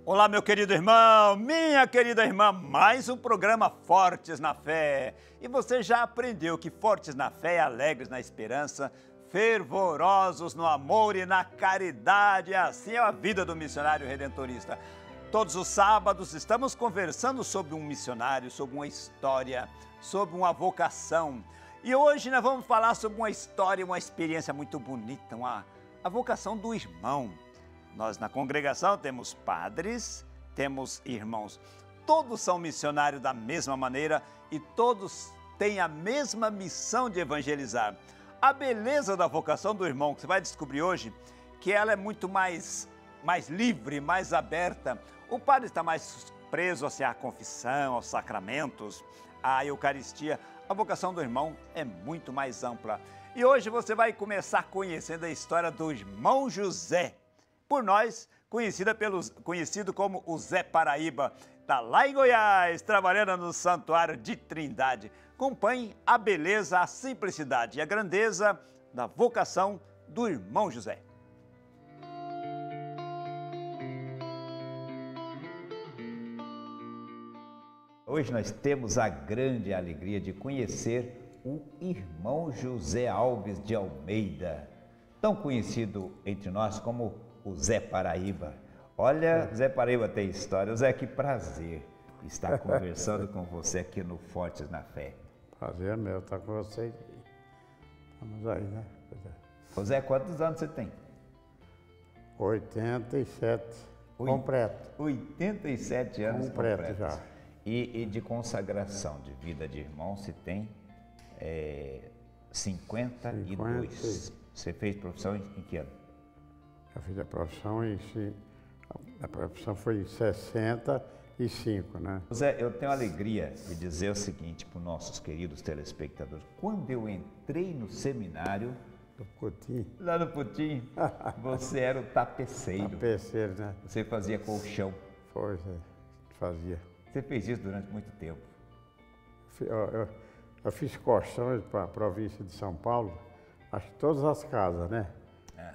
Olá, meu querido irmão, minha querida irmã, mais um programa Fortes na Fé. E você já aprendeu que fortes na fé, alegres na esperança, fervorosos no amor e na caridade, assim é a vida do missionário redentorista. Todos os sábados estamos conversando sobre um missionário, sobre uma história, sobre uma vocação. E hoje nós vamos falar sobre uma história, uma experiência muito bonita, a vocação do irmão. Nós na congregação temos padres, temos irmãos. Todos são missionários da mesma maneira e todos têm a mesma missão de evangelizar. A beleza da vocação do irmão, que você vai descobrir hoje, que ela é muito mais livre, mais aberta. O padre está mais preso assim, à confissão, aos sacramentos, à Eucaristia. A vocação do irmão é muito mais ampla. E hoje você vai começar conhecendo a história do irmão José. Por nós, conhecido como o Zé Paraíba, está lá em Goiás, trabalhando no Santuário de Trindade. Acompanhe a beleza, a simplicidade e a grandeza da vocação do irmão José. Hoje nós temos a grande alegria de conhecer o irmão José Alves de Almeida, tão conhecido entre nós como o Zé Paraíba. Olha, Zé Paraíba tem história. Zé, que prazer estar conversando com você aqui no Fortes na Fé. Prazer meu estar com vocês. Vamos aí, né? Ô Zé, quantos anos você tem? 87, completo. 87 anos completo já. E de consagração de vida de irmão, você tem 52. Você fez profissão em que ano? Eu fiz a profissão a profissão foi em 65, né? Zé, eu tenho a alegria de dizer o seguinte para os nossos queridos telespectadores. Quando eu entrei no seminário, lá no Putim, você era o tapeceiro. Tapeceiro, né? Você fazia colchão. Foi, fazia. Você fez isso durante muito tempo. Eu fiz colchões para a província de São Paulo, acho que todas as casas, né?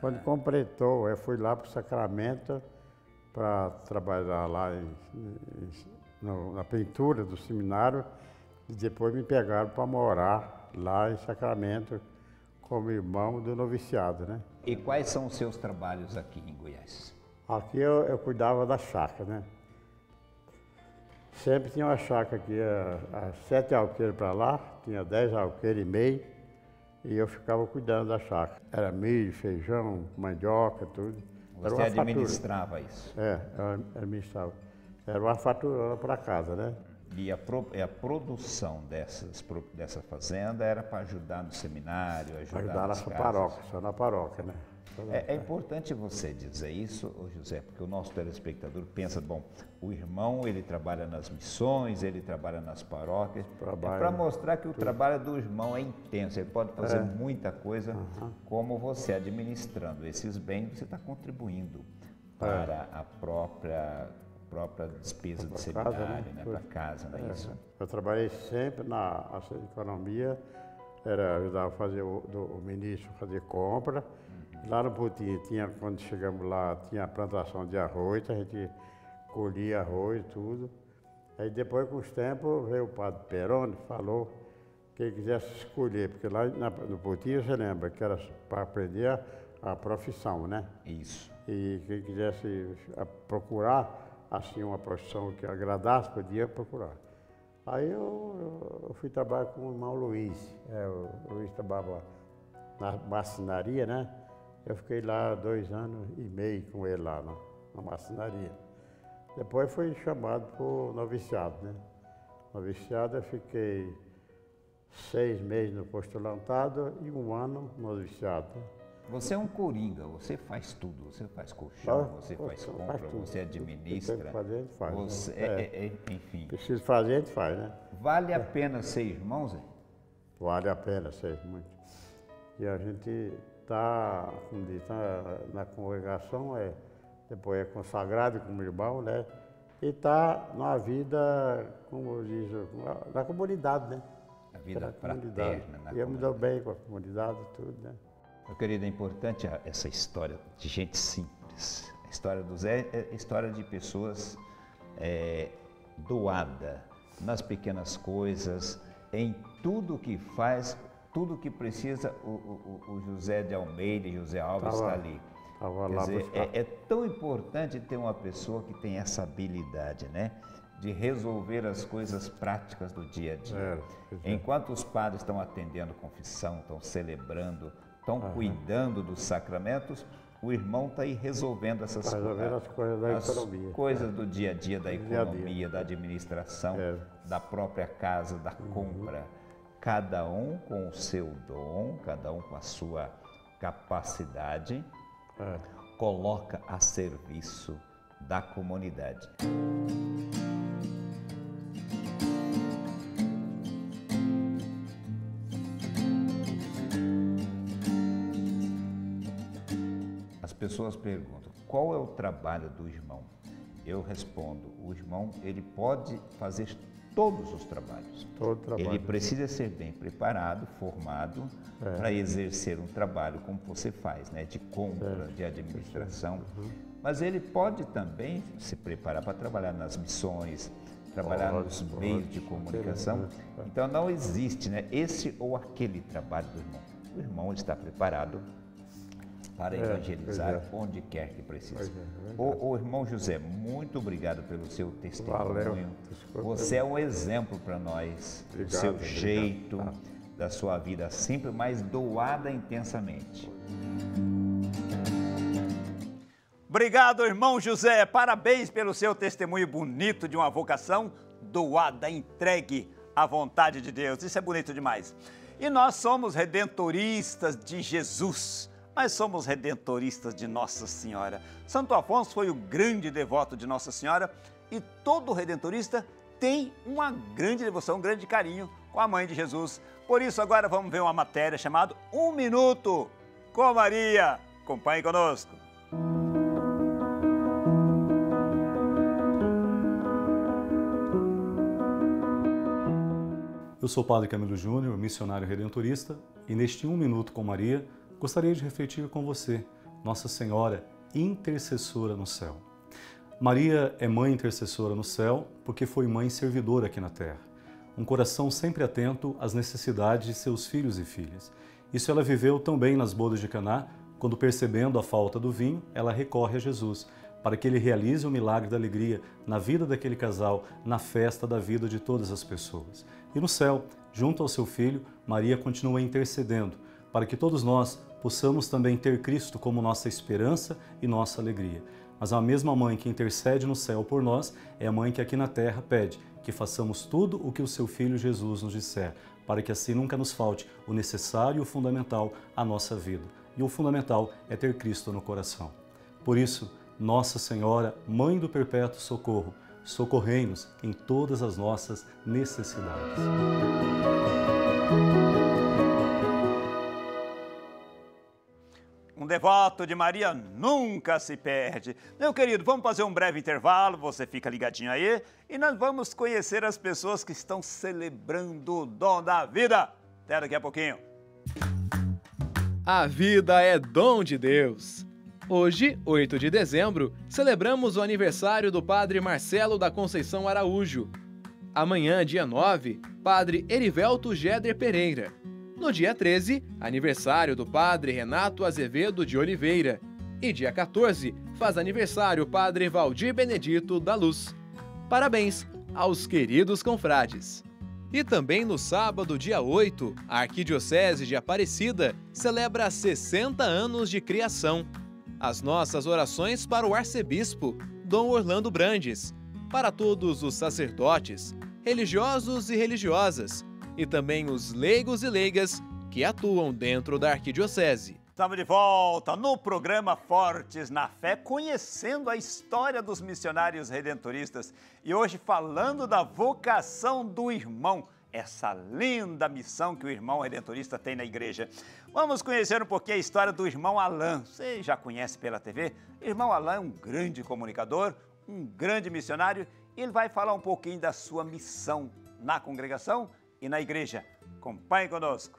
Quando completou, eu fui lá para o Sacramento para trabalhar lá na pintura do seminário e depois me pegaram para morar lá em Sacramento como irmão do noviciado, né? E quais são os seus trabalhos aqui em Goiás? Aqui eu cuidava da chácara, né? Sempre tinha uma chácara aqui, 7 alqueires para lá, tinha 10 alqueires e meio. E eu ficava cuidando da chácara. Era milho, feijão, mandioca, tudo. Você administrava isso? Eu administrava. Era uma faturona para casa, né? E a produção dessa fazenda era para ajudar no seminário, ajudar nas paróquia, só na paróquia, né? É importante você dizer isso, José, porque o nosso telespectador pensa, bom, o irmão ele trabalha nas missões, ele trabalha nas paróquias, para mostrar que o trabalho do irmão é intenso, ele pode fazer muita coisa, como você administrando esses bens, você está contribuindo para a própria despesa de seminário, né? Para casa, não é isso? Eu trabalhei sempre na economia, ajudava a fazer o ministro fazer compra. Lá no Putim, quando chegamos lá, tinha a plantação de arroz, a gente colhia arroz e tudo. Aí depois, com os tempos, veio o padre Peroni, falou que ele quisesse escolher, porque lá no Putim, você lembra, que era para aprender a profissão, né? Isso. E quem quisesse procurar, assim, uma profissão que agradasse, podia procurar. Aí eu fui trabalhar com o irmão Luiz. O Luiz trabalhava na marcenaria, né? Eu fiquei lá 2 anos e meio com ele lá na marcenaria. Depois fui chamado para o noviciado, né? Noviciado eu fiquei 6 meses no postulantado e 1 ano no noviciado. Você é um coringa, você faz tudo, você faz colchão, você faz compra, você administra. Tem que fazer, a gente faz. Você, né? Enfim. Precisa fazer, a gente faz, né? Vale a pena ser irmão, Zé? Vale a pena ser, muito. E a gente está, como diz, na congregação, depois é consagrado como irmão, né? E está na vida, como diz, na comunidade, né? A vida fraterna, na comunidade. E eu me dou bem com a comunidade e tudo, né? Meu querido, é importante essa história de gente simples. A história do Zé é história de pessoas doada nas pequenas coisas, em tudo que faz, tudo que precisa. O José de Almeida e José Alves está ali. Quer dizer, é tão importante ter uma pessoa que tem essa habilidade, né? De resolver as coisas práticas do dia a dia. Enquanto os padres estão atendendo confissão, estão celebrando, estão cuidando dos sacramentos, o irmão está aí resolvendo essas coisas do dia a dia, da economia, da administração, da própria casa, da compra. Cada um com o seu dom, cada um com a sua capacidade, coloca a serviço da comunidade. As pessoas perguntam, qual é o trabalho do irmão? Eu respondo, o irmão, ele pode fazer todos os trabalhos. Todo trabalho. Ele precisa ser bem preparado, formado, para exercer um trabalho como você faz, né? De compra, de administração. Mas ele pode também se preparar para trabalhar nas missões, trabalhar nos meios de comunicação. Então não existe, né, esse ou aquele trabalho do irmão. O irmão está preparado para evangelizar onde quer que precise. O irmão José, muito obrigado pelo seu testemunho. Valeu. Você é um exemplo para nós, do seu jeito, da sua vida simples, mas doada intensamente. Obrigado, irmão José. Parabéns pelo seu testemunho bonito de uma vocação doada, entregue à vontade de Deus. Isso é bonito demais. E nós somos redentoristas de Jesus. Mas somos redentoristas de Nossa Senhora. Santo Afonso foi o grande devoto de Nossa Senhora e todo redentorista tem uma grande devoção, um grande carinho com a Mãe de Jesus. Por isso, agora vamos ver uma matéria chamada Um Minuto com Maria. Acompanhe conosco. Eu sou o Padre Camilo Júnior, missionário redentorista, e neste Um Minuto com Maria, gostaria de refletir com você, Nossa Senhora intercessora no céu. Maria é mãe intercessora no céu porque foi mãe servidora aqui na terra. Um coração sempre atento às necessidades de seus filhos e filhas. Isso ela viveu também nas bodas de Caná, quando percebendo a falta do vinho, ela recorre a Jesus, para que ele realize o milagre da alegria na vida daquele casal, na festa da vida de todas as pessoas. E no céu, junto ao seu filho, Maria continua intercedendo, para que todos nós possamos também ter Cristo como nossa esperança e nossa alegria. Mas a mesma mãe que intercede no céu por nós é a mãe que aqui na terra pede que façamos tudo o que o seu Filho Jesus nos disser, para que assim nunca nos falte o necessário e o fundamental à nossa vida. E o fundamental é ter Cristo no coração. Por isso, Nossa Senhora, Mãe do Perpétuo Socorro, socorrei-nos em todas as nossas necessidades. Um devoto de Maria nunca se perde. Meu querido, vamos fazer um breve intervalo, você fica ligadinho aí, e nós vamos conhecer as pessoas que estão celebrando o dom da vida. Até daqui a pouquinho. A vida é dom de Deus. Hoje, 8 de dezembro, celebramos o aniversário do Padre Marcelo da Conceição Araújo. Amanhã, dia 9, Padre Erivelto Geder Pereira. No dia 13, aniversário do Padre Renato Azevedo de Oliveira. E dia 14, faz aniversário o Padre Valdir Benedito da Luz. Parabéns aos queridos confrades. E também no sábado, dia 8, a Arquidiocese de Aparecida celebra 60 anos de criação. As nossas orações para o arcebispo, Dom Orlando Brandes, para todos os sacerdotes, religiosos e religiosas, e também os leigos e leigas que atuam dentro da Arquidiocese. Estamos de volta no programa Fortes na Fé, conhecendo a história dos missionários redentoristas e hoje falando da vocação do irmão, essa linda missão que o irmão redentorista tem na igreja. Vamos conhecer um pouquinho a história do irmão Alain. Você já conhece pela TV? O irmão Alain é um grande comunicador, um grande missionário e ele vai falar um pouquinho da sua missão na congregação e na igreja. Acompanhe conosco.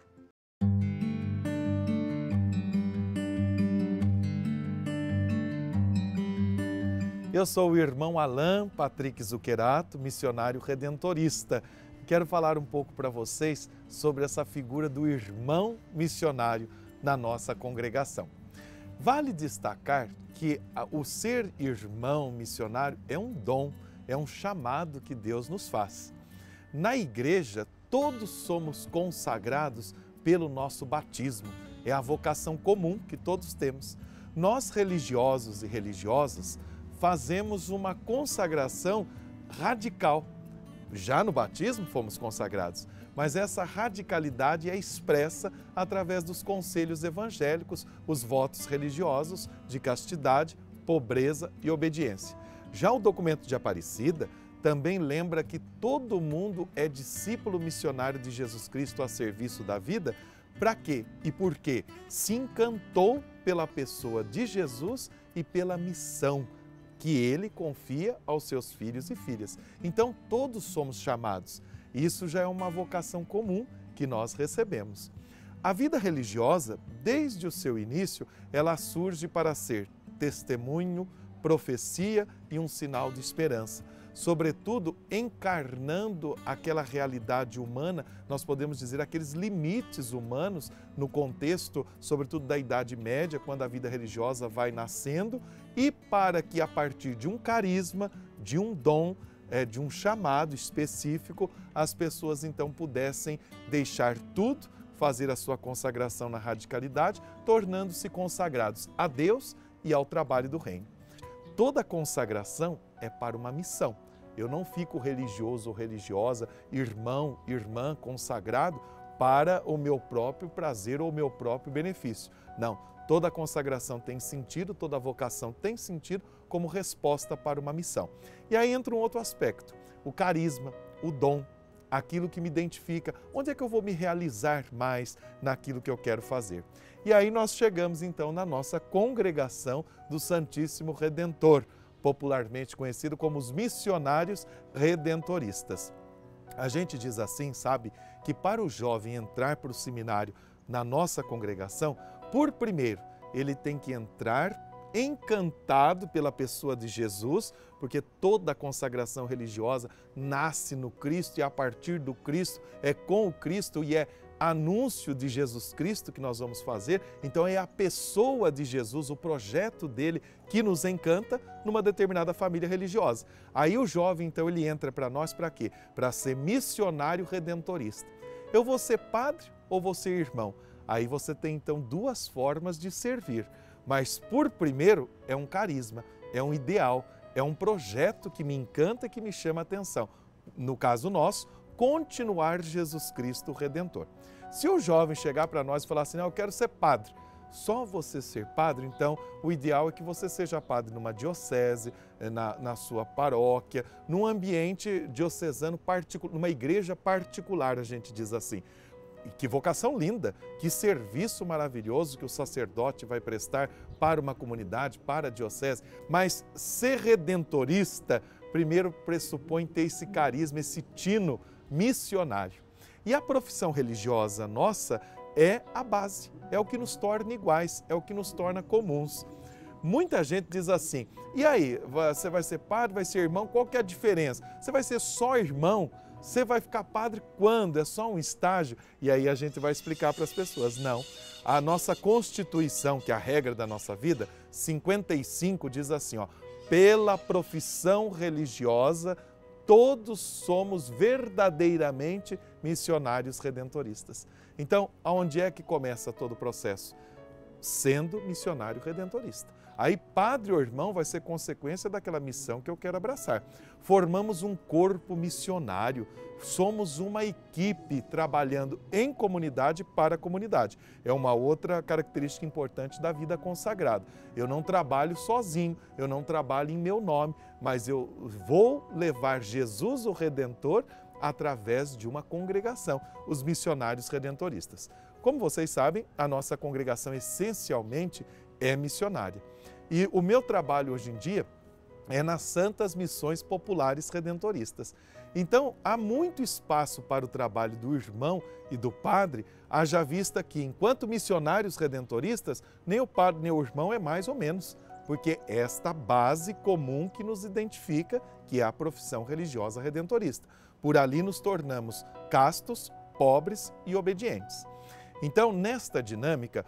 Eu sou o irmão Alain Patrick Zuquerato, missionário redentorista. Quero falar um pouco para vocês sobre essa figura do irmão missionário na nossa congregação. Vale destacar que o ser irmão missionário é um dom, é um chamado que Deus nos faz. Na igreja, todos somos consagrados pelo nosso batismo. É a vocação comum que todos temos. Nós, religiosos e religiosas, fazemos uma consagração radical. Já no batismo fomos consagrados, mas essa radicalidade é expressa através dos conselhos evangélicos, os votos religiosos de castidade, pobreza e obediência. Já o documento de Aparecida também lembra que todo mundo é discípulo missionário de Jesus Cristo a serviço da vida. Para quê e por quê? Se encantou pela pessoa de Jesus e pela missão que ele confia aos seus filhos e filhas. Então, todos somos chamados. Isso já é uma vocação comum que nós recebemos. A vida religiosa, desde o seu início, ela surge para ser testemunho, profecia e um sinal de esperança. Sobretudo, encarnando aquela realidade humana, nós podemos dizer aqueles limites humanos no contexto, sobretudo da Idade Média, quando a vida religiosa vai nascendo, e para que a partir de um carisma, de um dom, de um chamado específico, as pessoas então pudessem deixar tudo, fazer a sua consagração na radicalidade, tornando-se consagrados a Deus e ao trabalho do reino. Toda consagração é para uma missão. Eu não fico religioso ou religiosa, irmão, irmã, consagrado para o meu próprio prazer ou o meu próprio benefício. Não, toda consagração tem sentido, toda vocação tem sentido como resposta para uma missão. E aí entra um outro aspecto, o carisma, o dom, aquilo que me identifica, onde é que eu vou me realizar mais naquilo que eu quero fazer. E aí nós chegamos então na nossa congregação do Santíssimo Redentor, popularmente conhecido como os missionários redentoristas. A gente diz assim, sabe, que para o jovem entrar para o seminário na nossa congregação, por primeiro, ele tem que entrar encantado pela pessoa de Jesus, porque toda a consagração religiosa nasce no Cristo e a partir do Cristo, é com o Cristo e é anúncio de Jesus Cristo que nós vamos fazer. Então é a pessoa de Jesus, o projeto dele que nos encanta numa determinada família religiosa. Aí o jovem então ele entra para nós para quê? Para ser missionário redentorista. Eu vou ser padre ou vou ser irmão? Aí você tem então duas formas de servir. Mas por primeiro é um carisma, é um ideal, é um projeto que me encanta e que me chama a atenção. No caso nosso, continuar Jesus Cristo Redentor. Se o jovem chegar para nós e falar assim, não, eu quero ser padre, só você ser padre, então o ideal é que você seja padre numa diocese, na sua paróquia, num ambiente diocesano particular, numa igreja particular, a gente diz assim. Que vocação linda, que serviço maravilhoso que o sacerdote vai prestar para uma comunidade, para a diocese. Mas ser redentorista, primeiro pressupõe ter esse carisma, esse tino missionário. E a profissão religiosa nossa é a base, é o que nos torna iguais, é o que nos torna comuns. Muita gente diz assim, e aí, você vai ser padre, vai ser irmão, qual que é a diferença? Você vai ser só irmão? Você vai ficar padre quando? É só um estágio? E aí a gente vai explicar para as pessoas. Não. A nossa Constituição, que é a regra da nossa vida, 55, diz assim, ó, pela profissão religiosa, todos somos verdadeiramente missionários redentoristas. Então, aonde é que começa todo o processo? Sendo missionário redentorista. Aí, padre ou irmão vai ser consequência daquela missão que eu quero abraçar. Formamos um corpo missionário, somos uma equipe trabalhando em comunidade para a comunidade. É uma outra característica importante da vida consagrada. Eu não trabalho sozinho, eu não trabalho em meu nome, mas eu vou levar Jesus, o Redentor, através de uma congregação, os missionários redentoristas. Como vocês sabem, a nossa congregação essencialmente é missionária. E o meu trabalho hoje em dia é nas Santas Missões Populares Redentoristas. Então, há muito espaço para o trabalho do irmão e do padre, haja vista que, enquanto missionários redentoristas, nem o padre nem o irmão é mais ou menos. Porque é esta base comum que nos identifica, que é a profissão religiosa redentorista. Por ali nos tornamos castos, pobres e obedientes. Então, nesta dinâmica,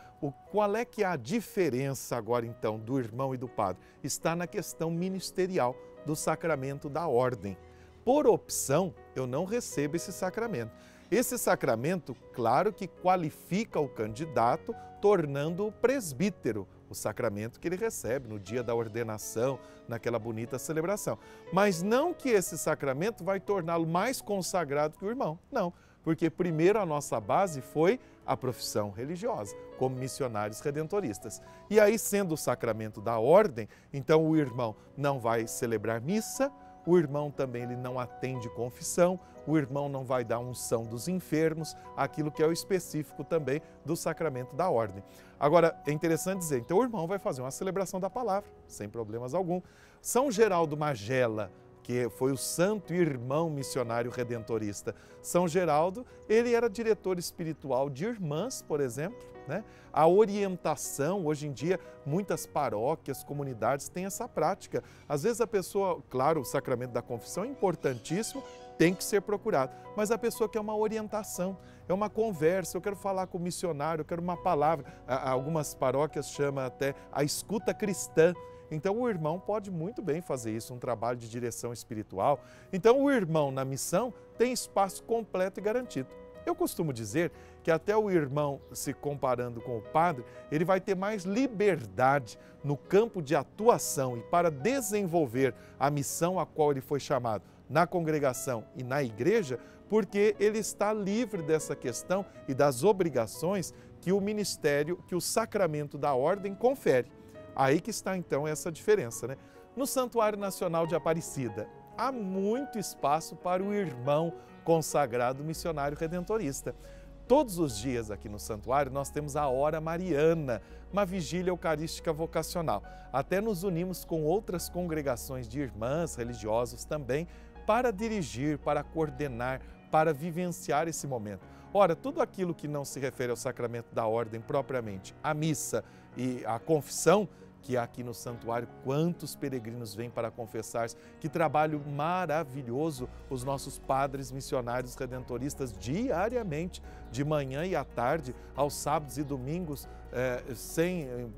qual é que é a diferença agora, então, do irmão e do padre? Está na questão ministerial do sacramento da ordem. Por opção, eu não recebo esse sacramento. Esse sacramento, claro que qualifica o candidato, tornando-o presbítero, o sacramento que ele recebe no dia da ordenação, naquela bonita celebração. Mas não que esse sacramento vai torná-lo mais consagrado que o irmão, não. Porque primeiro a nossa base foi a profissão religiosa, como missionários redentoristas. E aí, sendo o sacramento da ordem, então o irmão não vai celebrar missa, o irmão também ele não atende confissão, o irmão não vai dar unção dos enfermos, aquilo que é o específico também do sacramento da ordem. Agora, é interessante dizer, então o irmão vai fazer uma celebração da palavra, sem problemas algum. São Geraldo Magela, que foi o santo irmão missionário redentorista. São Geraldo, ele era diretor espiritual de irmãs, por exemplo, né? A orientação, hoje em dia, muitas paróquias, comunidades têm essa prática. Às vezes a pessoa, claro, o sacramento da confissão é importantíssimo, tem que ser procurado, mas a pessoa quer uma orientação, é uma conversa, eu quero falar com o missionário, eu quero uma palavra. Algumas paróquias chamam até a escuta cristã. Então o irmão pode muito bem fazer isso, um trabalho de direção espiritual. Então o irmão na missão tem espaço completo e garantido. Eu costumo dizer que até o irmão, se comparando com o padre, ele vai ter mais liberdade no campo de atuação e para desenvolver a missão a qual ele foi chamado na congregação e na igreja, porque ele está livre dessa questão e das obrigações que o ministério, que o sacramento da ordem confere. Aí que está então essa diferença, né? No Santuário Nacional de Aparecida, há muito espaço para o irmão consagrado missionário redentorista. Todos os dias aqui no santuário nós temos a Hora Mariana, uma vigília eucarística vocacional. Até nos unimos com outras congregações de irmãs religiosos também para dirigir, para coordenar, para vivenciar esse momento. Ora, tudo aquilo que não se refere ao sacramento da ordem propriamente, a missa e a confissão, que aqui no santuário, quantos peregrinos vêm para confessar-se, que trabalho maravilhoso os nossos padres missionários redentoristas diariamente, de manhã e à tarde, aos sábados e domingos,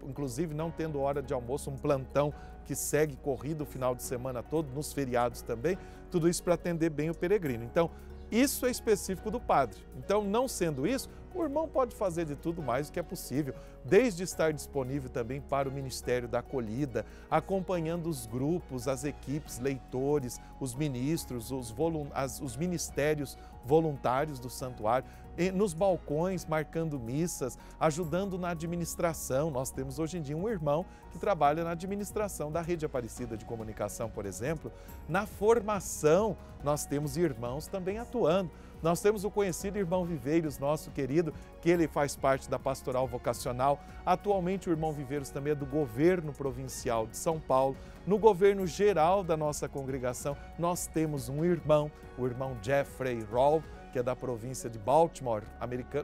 inclusive não tendo hora de almoço, um plantão que segue corrido o final de semana todo, nos feriados também, tudo isso para atender bem o peregrino. Então, isso é específico do padre. Então, não sendo isso, o irmão pode fazer de tudo mais o que é possível, desde estar disponível também para o Ministério da Acolhida, acompanhando os grupos, as equipes, leitores, os ministros, os ministérios voluntários do santuário, nos balcões, marcando missas, ajudando na administração. Nós temos hoje em dia um irmão que trabalha na administração da Rede Aparecida de Comunicação, por exemplo. Na formação, nós temos irmãos também atuando. Nós temos o conhecido irmão Viveiros, nosso querido, que ele faz parte da Pastoral Vocacional. Atualmente o irmão Viveiros também é do governo provincial de São Paulo. No governo geral da nossa congregação, nós temos um irmão, o irmão Jeffrey Roll, que é da província de Baltimore,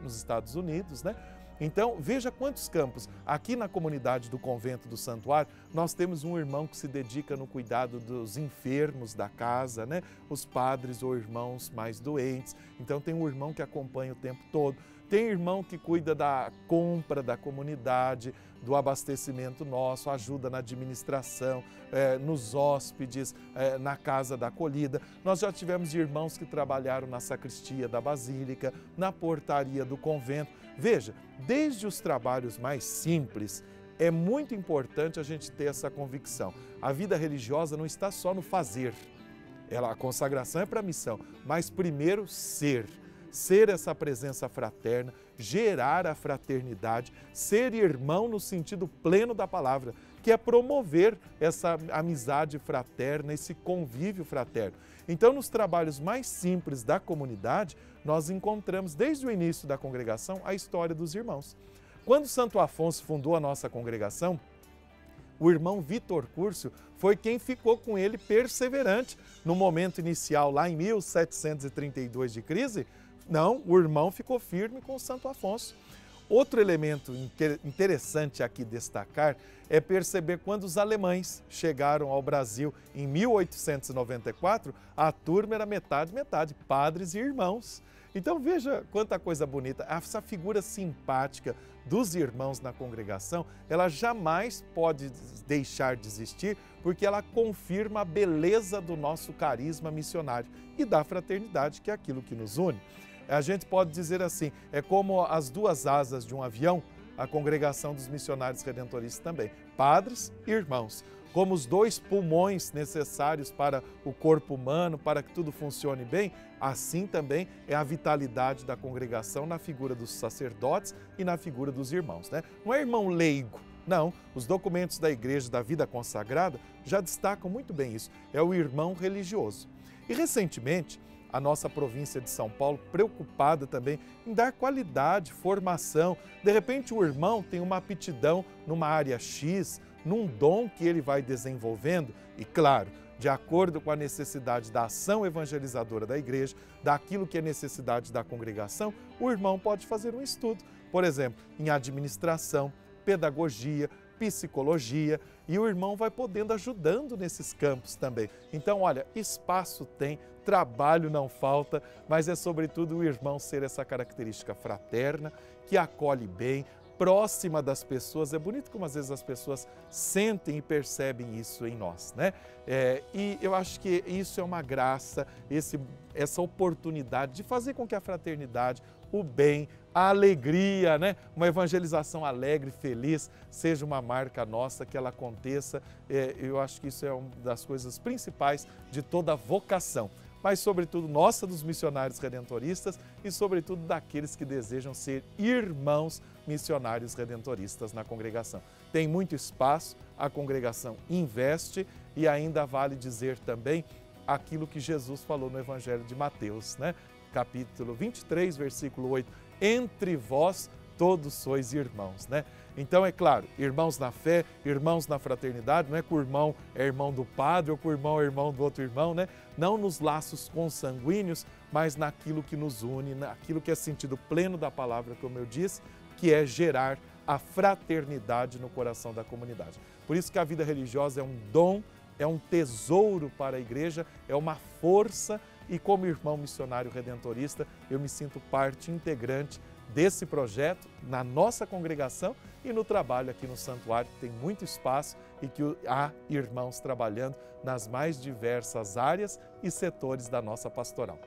nos Estados Unidos, né? Então, veja quantos campos. Aqui na comunidade do convento do santuário, nós temos um irmão que se dedica no cuidado dos enfermos da casa, né? Os padres ou irmãos mais doentes. Então, tem um irmão que acompanha o tempo todo. Tem irmão que cuida da compra da comunidade, do abastecimento nosso, ajuda na administração, nos hóspedes, na casa da acolhida. Nós já tivemos irmãos que trabalharam na sacristia da basílica, na portaria do convento. Veja, desde os trabalhos mais simples, é muito importante a gente ter essa convicção. A vida religiosa não está só no fazer. A consagração é para a missão, mas primeiro ser essa presença fraterna, gerar a fraternidade, ser irmão no sentido pleno da palavra, que é promover essa amizade fraterna, esse convívio fraterno. Então, nos trabalhos mais simples da comunidade, nós encontramos desde o início da congregação a história dos irmãos. Quando Santo Afonso fundou a nossa congregação, o irmão Vitor Curcio foi quem ficou com ele perseverante. No momento inicial, lá em 1732 de crise, não, o irmão ficou firme com Santo Afonso. Outro elemento interessante aqui destacar é perceber quando os alemães chegaram ao Brasil em 1894, a turma era metade, padres e irmãos. Então veja quanta coisa bonita, essa figura simpática dos irmãos na congregação, ela jamais pode deixar de existir, porque ela confirma a beleza do nosso carisma missionário e da fraternidade, que é aquilo que nos une. A gente pode dizer assim, é como as duas asas de um avião, a congregação dos missionários redentoristas também, padres e irmãos. Como os dois pulmões necessários para o corpo humano, para que tudo funcione bem, assim também é a vitalidade da congregação na figura dos sacerdotes e na figura dos irmãos, né? Não é irmão leigo, não. Os documentos da Igreja da Vida Consagrada já destacam muito bem isso. É o irmão religioso. E recentemente, a nossa província de São Paulo, preocupada também em dar qualidade, formação. De repente o irmão tem uma aptidão numa área X, num dom que ele vai desenvolvendo e, claro, de acordo com a necessidade da ação evangelizadora da igreja, daquilo que é necessidade da congregação, o irmão pode fazer um estudo, por exemplo, em administração, pedagogia, psicologia, e o irmão vai podendo ajudando nesses campos também. Então, olha, espaço tem, trabalho não falta, mas é sobretudo o irmão ser essa característica fraterna, que acolhe bem, próxima das pessoas. É bonito como às vezes as pessoas sentem e percebem isso em nós, né? E eu acho que isso é uma graça, essa oportunidade de fazer com que a fraternidade, o bem, a alegria, né? Uma evangelização alegre, feliz, seja uma marca nossa, que ela aconteça. Eu acho que isso é uma das coisas principais de toda vocação, mas sobretudo nossa dos missionários redentoristas e sobretudo daqueles que desejam ser irmãos missionários redentoristas na congregação. Tem muito espaço, a congregação investe e ainda vale dizer também aquilo que Jesus falou no Evangelho de Mateus, né? Capítulo 23, versículo 8, entre vós todos sois irmãos, né? Então, é claro, irmãos na fé, irmãos na fraternidade, não é que o irmão é irmão do padre ou que o irmão é irmão do outro irmão, né? Não nos laços consanguíneos, mas naquilo que nos une, naquilo que é sentido pleno da palavra, como eu disse, que é gerar a fraternidade no coração da comunidade. Por isso que a vida religiosa é um dom, é um tesouro para a igreja, é uma força e como irmão missionário redentorista, eu me sinto parte integrante desse projeto na nossa congregação e no trabalho aqui no santuário, que tem muito espaço e que há irmãos trabalhando nas mais diversas áreas e setores da nossa pastoral.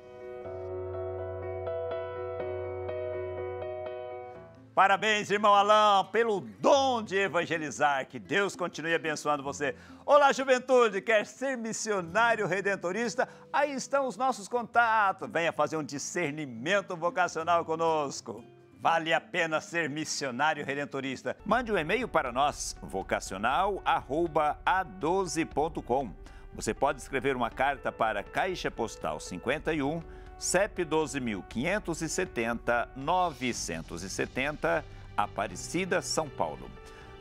Parabéns, irmão Alain, pelo dom de evangelizar. Que Deus continue abençoando você. Olá, juventude, quer ser missionário redentorista? Aí estão os nossos contatos. Venha fazer um discernimento vocacional conosco. Vale a pena ser missionário redentorista. Mande um e-mail para nós, vocacional@a12.com. Você pode escrever uma carta para Caixa Postal 51, CEP 12.570, 970, Aparecida, São Paulo.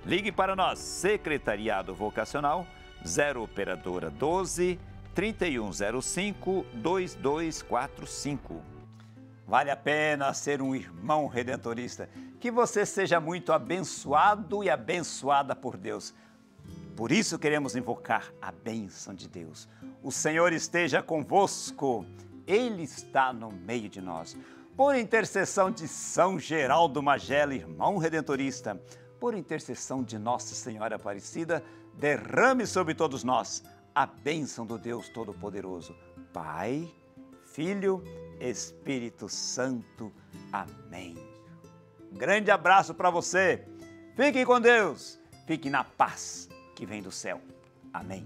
Ligue para nós, Secretariado Vocacional, 0 Operadora 12 3105 2245. Vale a pena ser um irmão redentorista. Que você seja muito abençoado e abençoada por Deus. Por isso queremos invocar a bênção de Deus. O Senhor esteja convosco. Ele está no meio de nós. Por intercessão de São Geraldo Magela, irmão redentorista, por intercessão de Nossa Senhora Aparecida, derrame sobre todos nós a bênção do Deus Todo-Poderoso. Pai, Filho, Espírito Santo. Amém. Um grande abraço para você. Fiquem com Deus. Fiquem na paz que vem do céu. Amém.